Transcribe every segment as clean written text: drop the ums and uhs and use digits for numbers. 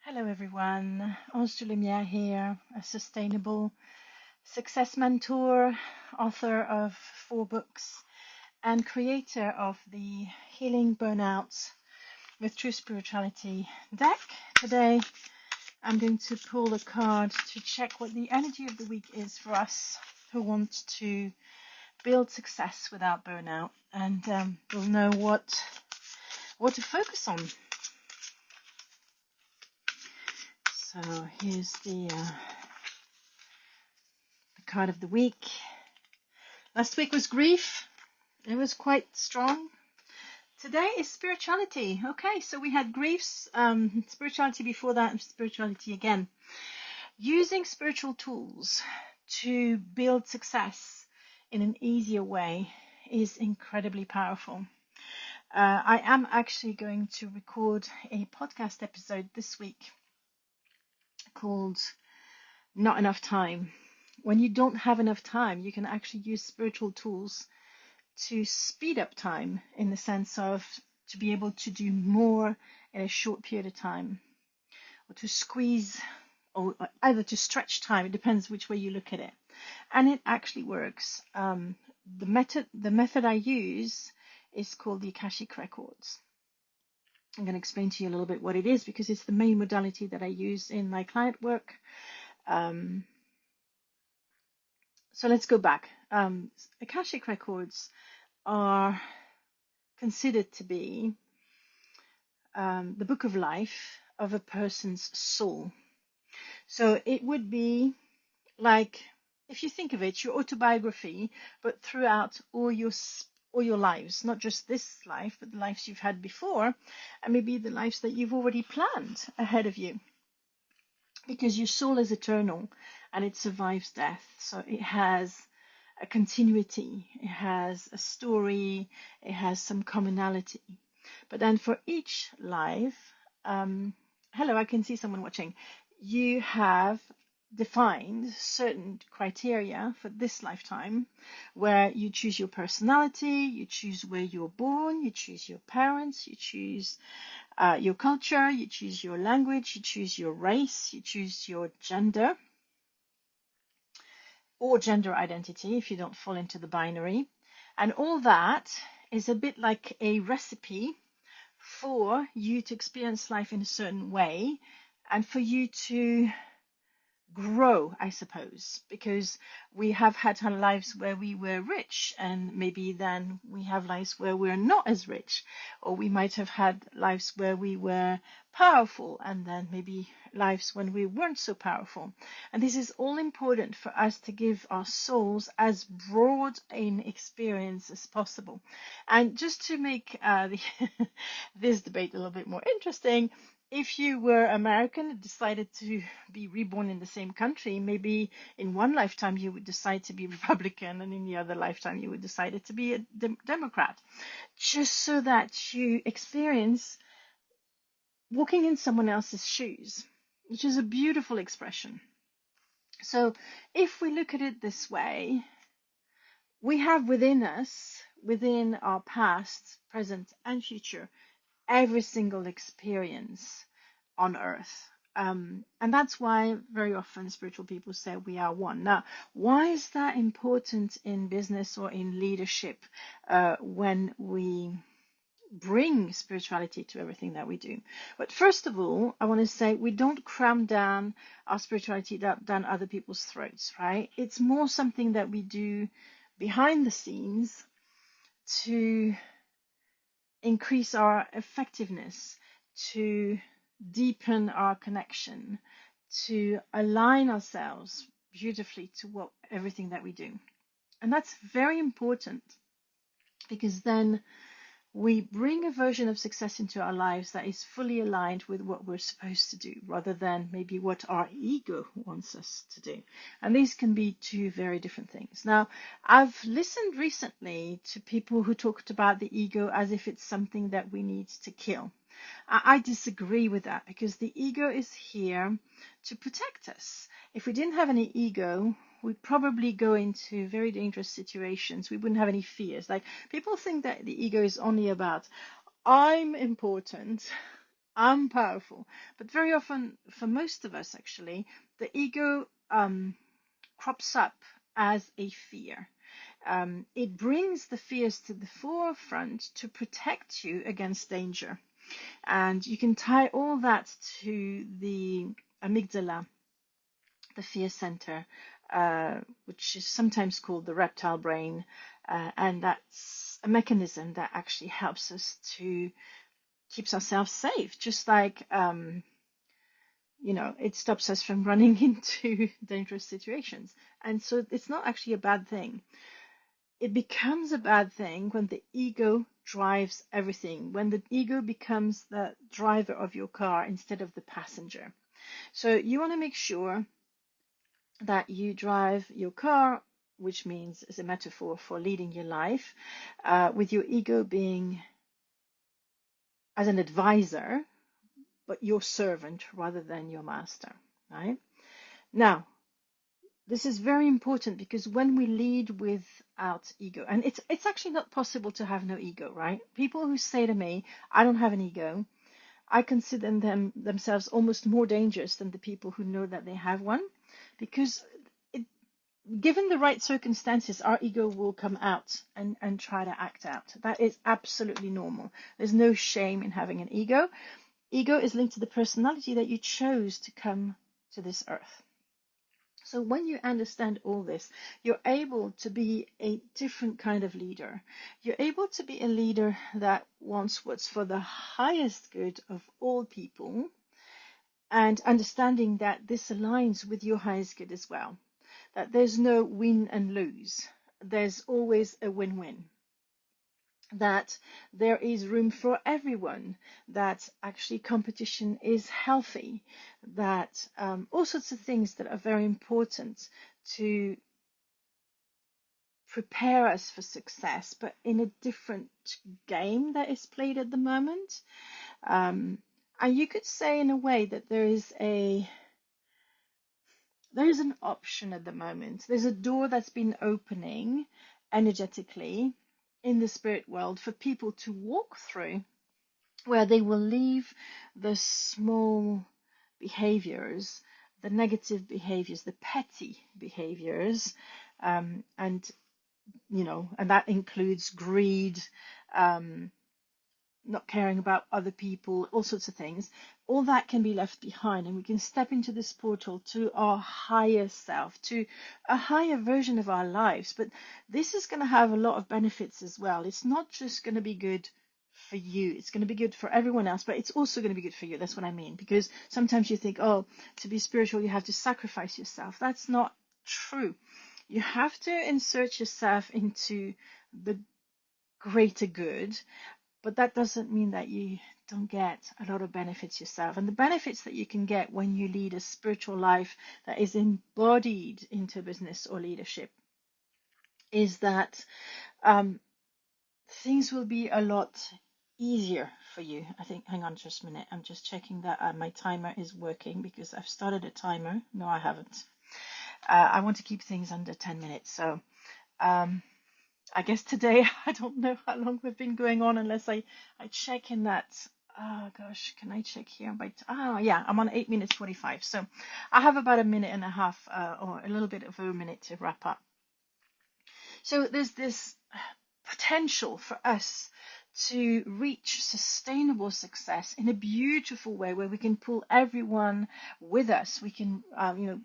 Hello, everyone. Ange de Lumière here, a sustainable success mentor, author of 4 books, and creator of the Healing Burnout with True Spirituality deck. Today, I'm going to pull a card to check what the energy of the week is for us who want to build success without burnout, and we'll know what to focus on. So here's the card of the week. Last week was grief. It was quite strong. Today is spirituality. Okay, so we had griefs, spirituality before that, and spirituality again. Using spiritual tools to build success in an easier way is incredibly powerful. I am actually going to record a podcast episode this week called Not Enough Time. When you don't have enough time, you can actually use spiritual tools to speed up time, in the sense of to be able to do more in a short period of time, or to squeeze, or either to stretch time. It depends which way you look at it, and it actually works. The method I use is called the Akashic Records. I'm going to explain to you a little bit what it is, because it's the main modality that I use in my client work. So let's go back. Akashic Records are considered to be the book of life of a person's soul. So it would be like, if you think of it, your autobiography, but throughout all your lives, not just this life, but the lives you've had before, and maybe the lives that you've already planned ahead of you. Because your soul is eternal and it survives death. So it has a continuity, it has a story, it has some commonality. But then for each life, hello, I can see someone watching. You have defined certain criteria for this lifetime, where you choose your personality, you choose where you're born, you choose your parents, you choose your culture, you choose your language, you choose your race, you choose your gender or gender identity if you don't fall into the binary. And all that is a bit like a recipe for you to experience life in a certain way, and for you to grow, I suppose, because we have had our lives where we were rich, and maybe then we have lives where we're not as rich, or we might have had lives where we were powerful, and then maybe lives when we weren't so powerful. And this is all important for us to give our souls as broad an experience as possible. And just to make this debate a little bit more interesting, if you were American and decided to be reborn in the same country, maybe in one lifetime you would decide to be Republican, and in the other lifetime you would decide to be a Democrat, just so that you experience walking in someone else's shoes, which is a beautiful expression. So if we look at it this way, we have within us, within our past, present, and future, every single experience on earth. And that's why very often spiritual people say we are one. Now, why is that important in business or in leadership when we bring spirituality to everything that we do? But first of all, I want to say we don't cram down our spirituality down other people's throats, right? It's more something that we do behind the scenes to increase our effectiveness, to deepen our connection, to align ourselves beautifully to everything that we do. And that's very important, because then we bring a version of success into our lives that is fully aligned with what we're supposed to do, rather than maybe what our ego wants us to do. And these can be two very different things. Now, I've listened recently to people who talked about the ego as if it's something that we need to kill. I disagree with that, because the ego is here to protect us. If we didn't have any ego, we'd probably go into very dangerous situations. We wouldn't have any fears. Like, people think that the ego is only about, I'm important, I'm powerful. But very often, for most of us actually, the ego crops up as a fear. It brings the fears to the forefront to protect you against danger. And you can tie all that to the amygdala, the fear center, which is sometimes called the reptile brain. And that's a mechanism that actually helps us to keeps ourselves safe, just like it stops us from running into dangerous situations. And so it's not actually a bad thing. It becomes a bad thing when the ego drives everything, when the ego becomes the driver of your car instead of the passenger. So you want to make sure that you drive your car, which means is a metaphor for leading your life, with your ego being as an advisor, but your servant rather than your master, right? Now, this is very important because when we lead without ego, and it's actually not possible to have no ego, right? People who say to me, I don't have an ego, I consider themselves almost more dangerous than the people who know that they have one, because given the right circumstances, our ego will come out and try to act out. That is absolutely normal. There's no shame in having an ego. Ego is linked to the personality that you chose to come to this earth. So when you understand all this, you're able to be a different kind of leader. You're able to be a leader that wants what's for the highest good of all people, and understanding that this aligns with your highest good as well. That there's no win and lose. There's always a win-win. That there is room for everyone, that actually competition is healthy, that all sorts of things that are very important to prepare us for success, but in a different game that is played at the moment. And you could say in a way that there is an option at the moment. There's a door that's been opening energetically in the spirit world for people to walk through, where they will leave the small behaviors, the negative behaviors, the petty behaviors, and that includes greed, not caring about other people, all sorts of things. All that can be left behind, and we can step into this portal to our higher self, to a higher version of our lives. But this is going to have a lot of benefits as well. It's not just going to be good for you, it's going to be good for everyone else, but it's also going to be good for you. That's what I mean. Because sometimes you think, oh, to be spiritual, you have to sacrifice yourself. That's not true. You have to insert yourself into the greater good, but that doesn't mean that you don't get a lot of benefits yourself. And the benefits that you can get when you lead a spiritual life that is embodied into business or leadership is that things will be a lot easier for you. I think, hang on just a minute. I'm just checking that my timer is working, because I've started a timer. No, I haven't. I want to keep things under 10 minutes. So I guess today, I don't know how long we've been going on unless I check in that. Oh gosh, can I check here? Yeah, I'm on 8 minutes 45. So I have about a minute and a half or a little bit over a minute to wrap up. So there's this potential for us to reach sustainable success in a beautiful way, where we can pull everyone with us. We can,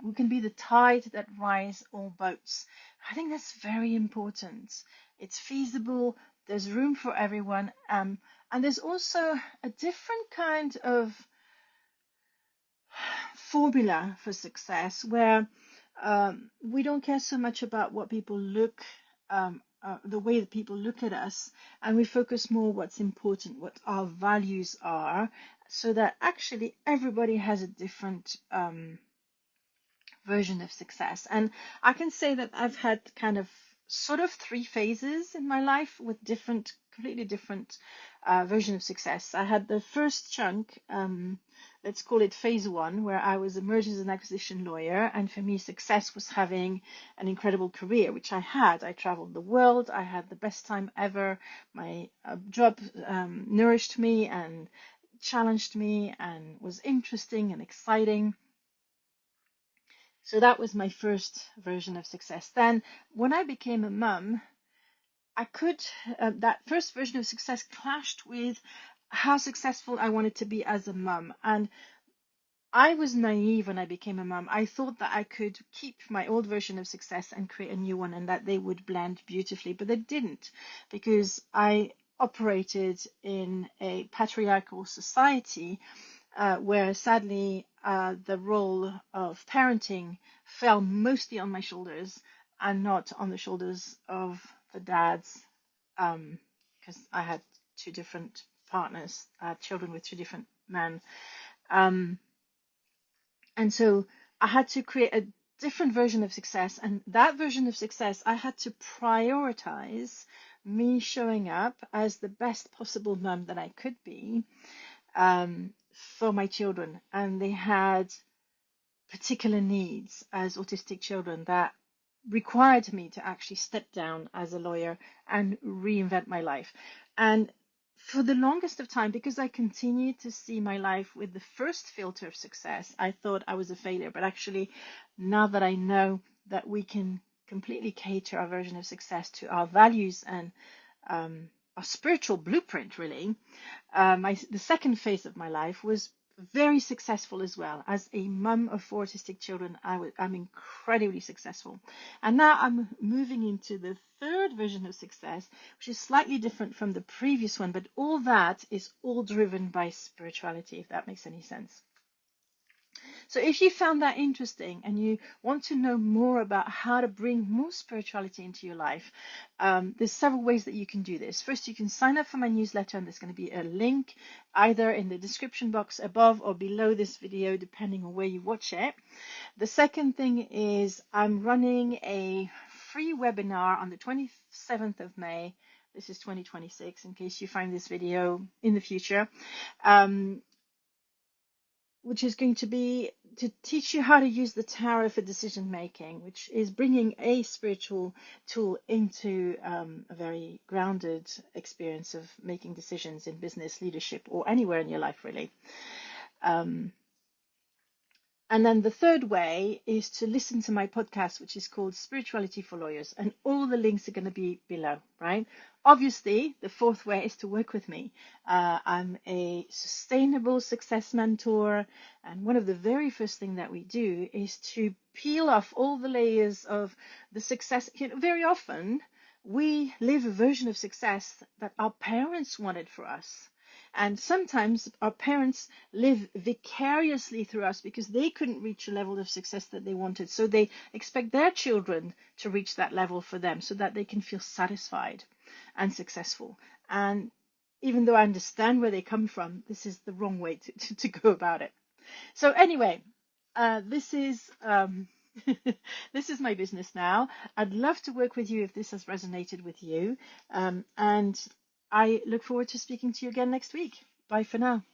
we can be the tide that rise all boats. I think that's very important. It's feasible. There's room for everyone. And there's also a different kind of formula for success, where we don't care so much about what people look the way that people look at us, and we focus more what's important, what our values are, so that actually everybody has a different version of success. And I can say that I've had kind of sort of 3 phases in my life with completely different version of success. I had the first chunk, let's call it phase 1, where I was a mergers and acquisition lawyer, and for me success was having an incredible career, which I had. I traveled the world, I had the best time ever, my job nourished me and challenged me and was interesting and exciting. So that was my first version of success. Then when I became a mum, that first version of success clashed with how successful I wanted to be as a mum. And I was naive when I became a mum. I thought that I could keep my old version of success and create a new one and that they would blend beautifully, but they didn't, because I operated in a patriarchal society where sadly the role of parenting fell mostly on my shoulders and not on the shoulders of the dads, because I had two different partners, children with two different men. Um, and so I had to create a different version of success. And that version of success, I had to prioritize me showing up as the best possible mum that I could be for my children. And they had particular needs as autistic children that required me to actually step down as a lawyer and reinvent my life. And for the longest of time, because I continued to see my life with the first filter of success, I thought I was a failure. But actually, now that I know that we can completely cater our version of success to our values and our spiritual blueprint, really, the second phase of my life was very successful as well. As a mum of four autistic children, I'm incredibly successful. And now I'm moving into the third version of success, which is slightly different from the previous one, but all that is all driven by spirituality, if that makes any sense. So if you found that interesting and you want to know more about how to bring more spirituality into your life, there's several ways that you can do this. First, you can sign up for my newsletter, and there's going to be a link either in the description box above or below this video, depending on where you watch it. The second thing is I'm running a free webinar on the 27th of May. This is 2026, in case you find this video in the future. Which is going to be to teach you how to use the Tower for decision making, which is bringing a spiritual tool into a very grounded experience of making decisions in business, leadership, or anywhere in your life, really. And then the third way is to listen to my podcast, which is called Spirituality for Lawyers. And all the links are going to be below, right? Obviously, the fourth way is to work with me. I'm a sustainable success mentor. And one of the very first things that we do is to peel off all the layers of the success. Very often, we live a version of success that our parents wanted for us. And sometimes our parents live vicariously through us because they couldn't reach a level of success that they wanted. So they expect their children to reach that level for them so that they can feel satisfied and successful. And even though I understand where they come from, this is the wrong way to go about it. So anyway, this is this is my business now. I'd love to work with you if this has resonated with you. And I look forward to speaking to you again next week. Bye for now.